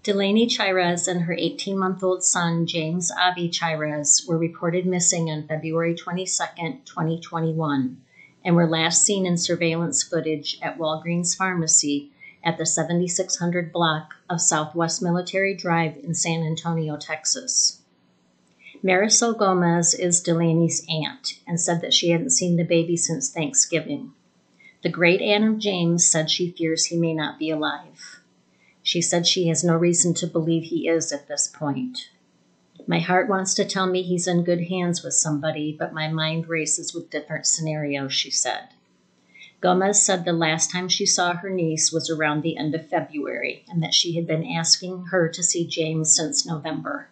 Delaney Chairez and her 18-month-old son, James Avi Chairez, were reported missing on February 22, 2021, and were last seen in surveillance footage at Walgreens Pharmacy at the 7600 block of Southwest Military Drive in San Antonio, Texas. Marisol Gomez is Delaney's aunt and said that she hadn't seen the baby since Thanksgiving. The great aunt of James said she fears he may not be alive. She said she has no reason to believe he is at this point. My heart wants to tell me he's in good hands with somebody, but my mind races with different scenarios, she said. Gomez said the last time she saw her niece was around the end of February, and that she had been asking her to see James since November.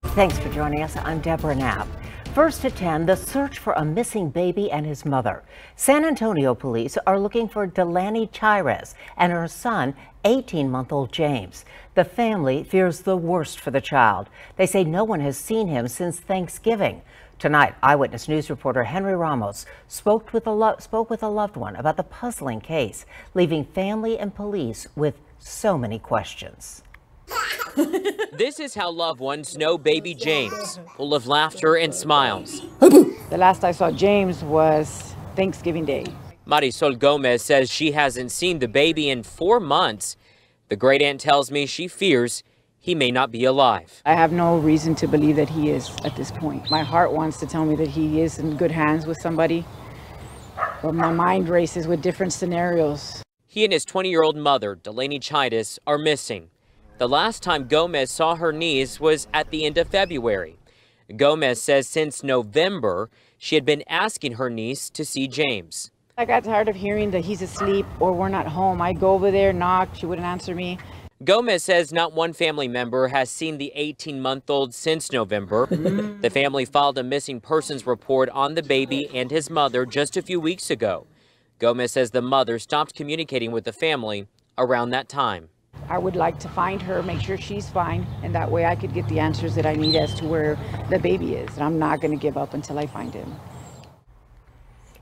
Thanks for joining us. I'm Deborah Knapp. First at 10, the search for a missing baby and his mother. San Antonio police are looking for Delaney Chairez and her son, 18-month-old James. The family fears the worst for the child. They say no one has seen him since Thanksgiving. Tonight, Eyewitness News reporter Henry Ramos spoke with a loved one about the puzzling case, leaving family and police with so many questions. This is how loved ones know baby James, full of laughter and smiles. The last I saw James was Thanksgiving Day. Marisol Gomez says she hasn't seen the baby in 4 months. The great aunt tells me she fears he may not be alive. I have no reason to believe that he is at this point. My heart wants to tell me that he is in good hands with somebody, but my mind races with different scenarios. He and his 20-year-old mother, Delaney Chairez, are missing. The last time Gomez saw her niece was at the end of February. Gomez says since November, she had been asking her niece to see James. I got tired of hearing that he's asleep or we're not home. I go over there, knock, she wouldn't answer me. Gomez says not one family member has seen the 18-month-old since November. The family filed a missing persons report on the baby and his mother just a few weeks ago. Gomez says the mother stopped communicating with the family around that time. I would like to find her, make sure she's fine, and that way I could get the answers that I need as to where the baby is. And I'm not going to give up until I find him.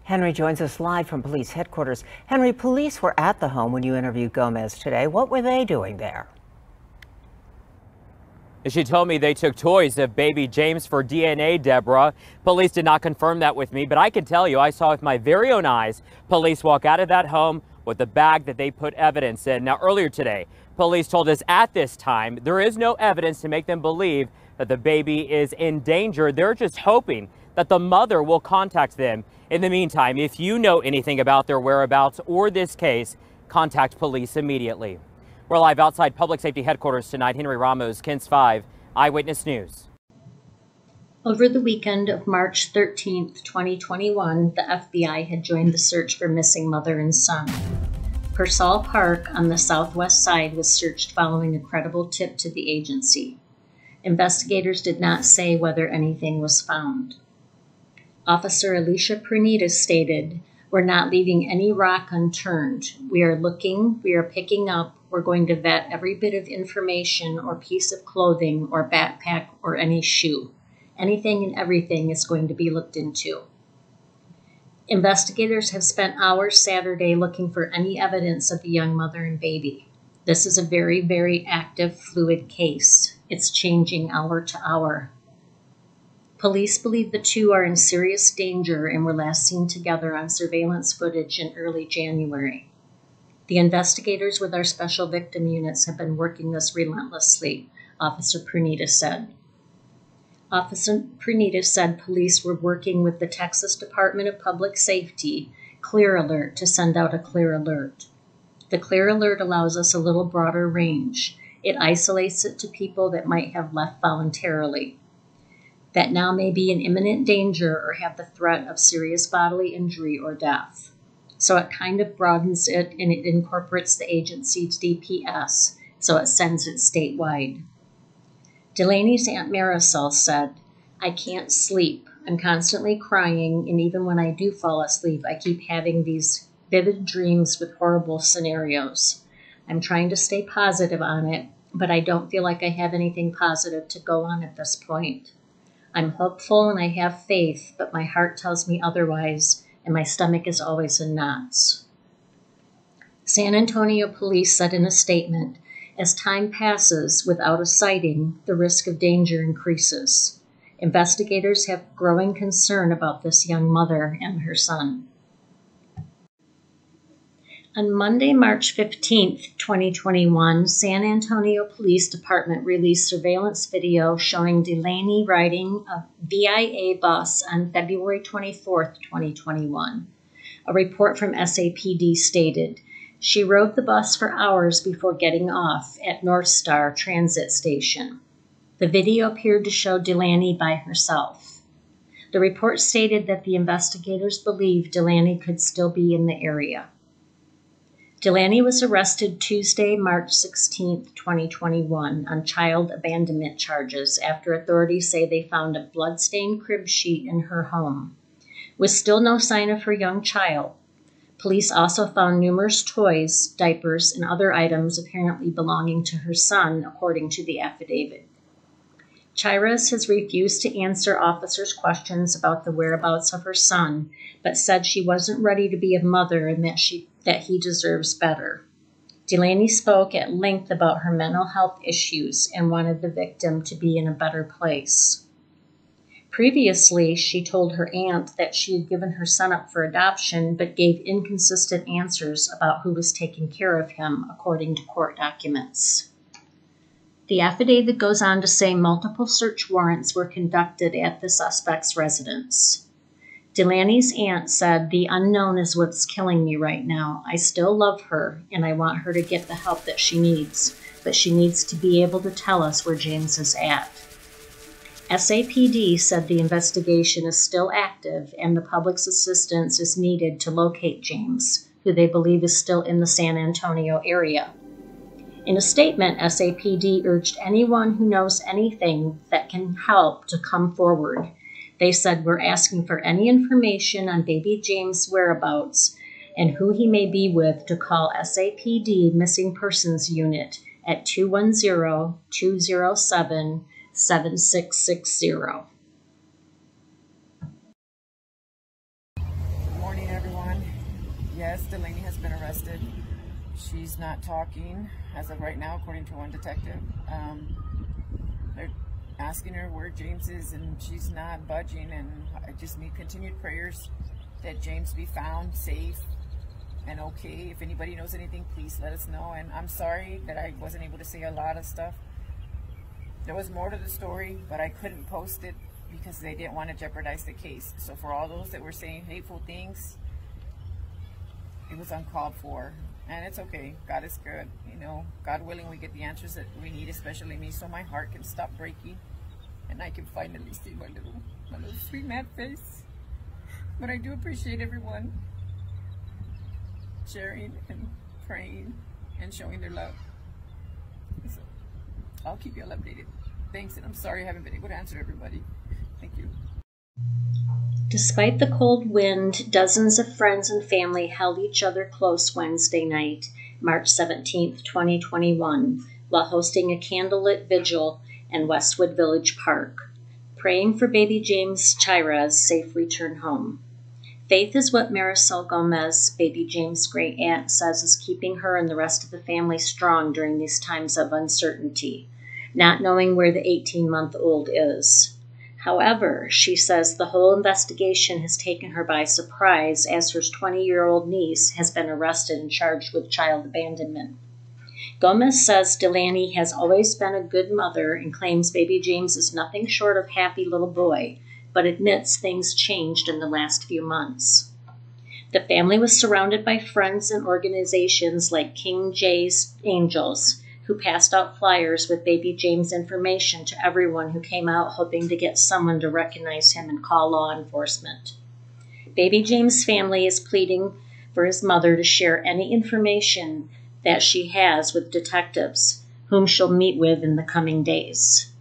Henry joins us live from police headquarters. Henry, police were at the home when you interviewed Gomez today. What were they doing there? She told me they took toys of baby James for DNA, Deborah. Police did not confirm that with me, but I can tell you I saw with my very own eyes police walk out of that home with the bag that they put evidence in. Now, earlier today, police told us at this time there is no evidence to make them believe that the baby is in danger. They're just hoping that the mother will contact them. In the meantime, if you know anything about their whereabouts or this case, contact police immediately. We're live outside Public Safety Headquarters tonight. Henry Ramos, KENS 5, Eyewitness News. Over the weekend of March 13th, 2021, the FBI had joined the search for missing mother and son. Pearsall Park on the southwest side was searched following a credible tip to the agency. Investigators did not say whether anything was found. Officer Alicia Pernita stated, "We're not leaving any rock unturned. We are looking, we are picking up, we're going to vet every bit of information or piece of clothing or backpack or any shoe. Anything and everything is going to be looked into." Investigators have spent hours Saturday looking for any evidence of the young mother and baby. This is a very, very active, fluid case. It's changing hour to hour. Police believe the two are in serious danger and were last seen together on surveillance footage in early January. The investigators with our special victim units have been working this relentlessly, Officer Pernita said. Officer Pernita said police were working with the Texas Department of Public Safety, Clear Alert, to send out a clear alert. The clear alert allows us a little broader range. It isolates it to people that might have left voluntarily, that now may be in imminent danger or have the threat of serious bodily injury or death. So it kind of broadens it and it incorporates the agency's DPS, so it sends it statewide. Delaney's Aunt Marisol said, "I can't sleep. I'm constantly crying, and even when I do fall asleep, I keep having these vivid dreams with horrible scenarios. I'm trying to stay positive on it, but I don't feel like I have anything positive to go on at this point. I'm hopeful and I have faith, but my heart tells me otherwise, and my stomach is always in knots." San Antonio police said in a statement, As time passes without a sighting, the risk of danger increases. Investigators have growing concern about this young mother and her son. On Monday, March 15, 2021, San Antonio Police Department released surveillance video showing Delaney riding a VIA bus on February 24, 2021. A report from SAPD stated, she rode the bus for hours before getting off at North Star Transit Station. The video appeared to show Delaney by herself. The report stated that the investigators believe Delaney could still be in the area. Delaney was arrested Tuesday, March 16, 2021, on child abandonment charges after authorities say they found a blood-stained crib sheet in her home. With still no sign of her young child, police also found numerous toys, diapers, and other items apparently belonging to her son, according to the affidavit. Chairez has refused to answer officers' questions about the whereabouts of her son, but said she wasn't ready to be a mother and that he deserves better. Delaney spoke at length about her mental health issues and wanted the victim to be in a better place. Previously, she told her aunt that she had given her son up for adoption, but gave inconsistent answers about who was taking care of him, according to court documents. The affidavit goes on to say multiple search warrants were conducted at the suspect's residence. Delaney's aunt said, "The unknown is what's killing me right now. I still love her, and I want her to get the help that she needs, but she needs to be able to tell us where James is at." SAPD said the investigation is still active and the public's assistance is needed to locate James, who they believe is still in the San Antonio area. In a statement, SAPD urged anyone who knows anything that can help to come forward. They said, "We're asking for any information on baby James' whereabouts and who he may be with to call SAPD Missing Persons Unit at 210-207-7660. Good morning, everyone. Yes, Delaney has been arrested. She's not talking as of right now, according to one detective. They're asking her where James is, and she's not budging, and I just need continued prayers that James be found safe and okay. If anybody knows anything, please let us know. And I'm sorry that I wasn't able to say a lot of stuff. There was more to the story, but I couldn't post it because they didn't want to jeopardize the case. So for all those that were saying hateful things, it was uncalled for. And it's okay. God is good. You know, God willing, we get the answers that we need, especially me, so my heart can stop breaking and I can finally see my little sweet mad face. But I do appreciate everyone sharing and praying and showing their love. So I'll keep you all updated. Thanks, and I'm sorry I haven't been able to answer everybody. Thank you. Despite the cold wind, dozens of friends and family held each other close Wednesday night, March 17, 2021, while hosting a candlelit vigil in Westwood Village Park, praying for baby James Chairez's safe return home. Faith is what Marisol Gomez, baby James' great aunt, says is keeping her and the rest of the family strong during these times of uncertainty, not knowing where the 18-month-old is. However, she says the whole investigation has taken her by surprise as her 20-year-old niece has been arrested and charged with child abandonment. Gomez says Delaney has always been a good mother and claims baby James is nothing short of a happy little boy, but admits things changed in the last few months. The family was surrounded by friends and organizations like King Jay's Angels, who passed out flyers with baby James information to everyone who came out hoping to get someone to recognize him and call law enforcement. Baby James' family is pleading for his mother to share any information that she has with detectives, whom she'll meet with in the coming days.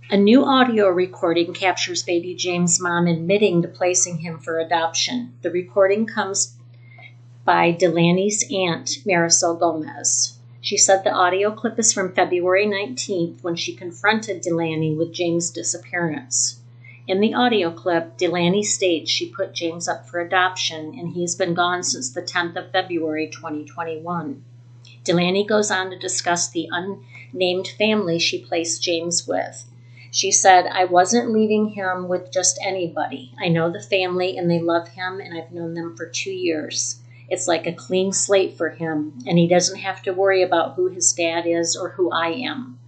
A new audio recording captures baby James' mom admitting to placing him for adoption. The recording comes by Delaney's aunt, Marisol Gomez. She said the audio clip is from February 19th when she confronted Delaney with James' disappearance. In the audio clip, Delaney states she put James up for adoption and he has been gone since the 10th of February 2021. Delaney goes on to discuss the unnamed family she placed James with. She said, "I wasn't leaving him with just anybody. I know the family and they love him, and I've known them for 2 years. It's like a clean slate for him, and he doesn't have to worry about who his dad is or who I am."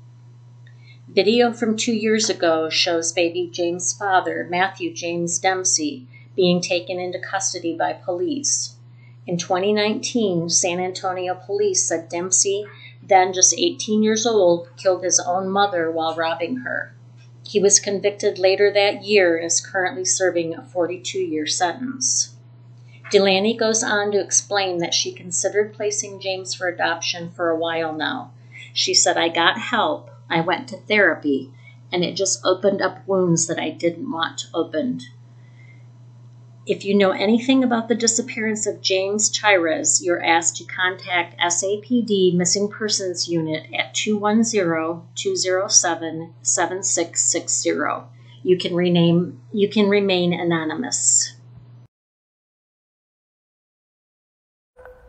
Video from 2 years ago shows baby James' father, Matthew James Dempsey, being taken into custody by police. In 2019, San Antonio police said Dempsey, then just 18 years old, killed his own mother while robbing her. He was convicted later that year and is currently serving a 42-year sentence. Delaney goes on to explain that she considered placing James for adoption for a while now. She said, "I got help, I went to therapy, and it just opened up wounds that I didn't want opened." If you know anything about the disappearance of James Chairez, you're asked to contact SAPD Missing Persons Unit at 210-207-7660. You can remain anonymous.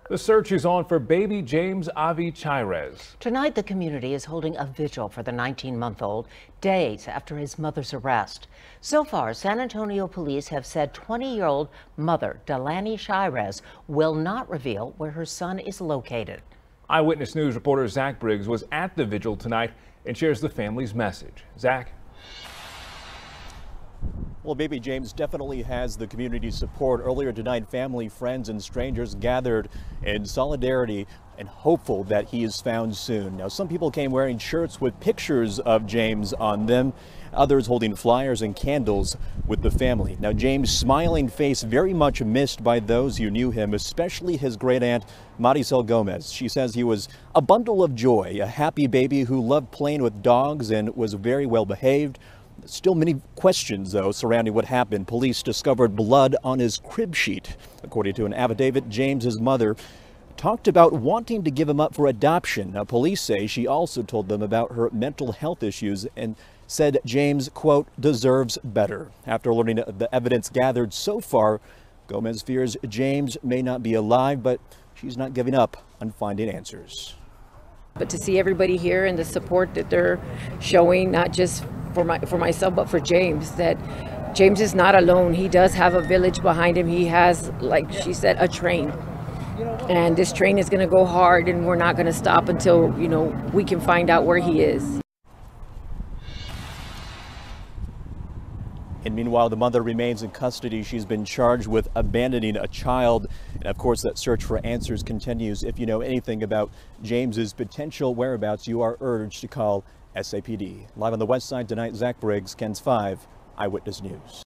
The search is on for baby James Chairez. Tonight, the community is holding a vigil for the 19-month-old, days after his mother's arrest. So far, San Antonio police have said 20-year-old mother Delaney Chairez will not reveal where her son is located. Eyewitness News reporter Zach Briggs was at the vigil tonight and shares the family's message. Zach? Well, baby James definitely has the community's support. Earlier tonight, family, friends, and strangers gathered in solidarity and hopeful that he is found soon. Now, some people came wearing shirts with pictures of James on them, others holding flyers and candles with the family. Now, James' smiling face very much missed by those who knew him, especially his great aunt, Maricel Gomez. She says he was a bundle of joy, a happy baby who loved playing with dogs and was very well behaved. Still many questions, though, surrounding what happened. Police discovered blood on his crib sheet. According to an affidavit, James's mother talked about wanting to give him up for adoption. Now, police say she also told them about her mental health issues and said James, quote, deserves better. After learning the evidence gathered so far, Gomez fears James may not be alive, but she's not giving up on finding answers. But to see everybody here and the support that they're showing, not just for myself, but for James, that James is not alone. He does have a village behind him. He has, like she said, a train. And this train is going to go hard, and we're not going to stop until, you know, we can find out where he is. And meanwhile, the mother remains in custody. She's been charged with abandoning a child. And of course, that search for answers continues. If you know anything about James's potential whereabouts, you are urged to call SAPD. Live on the west side tonight, Zach Briggs, KENS 5 Eyewitness News.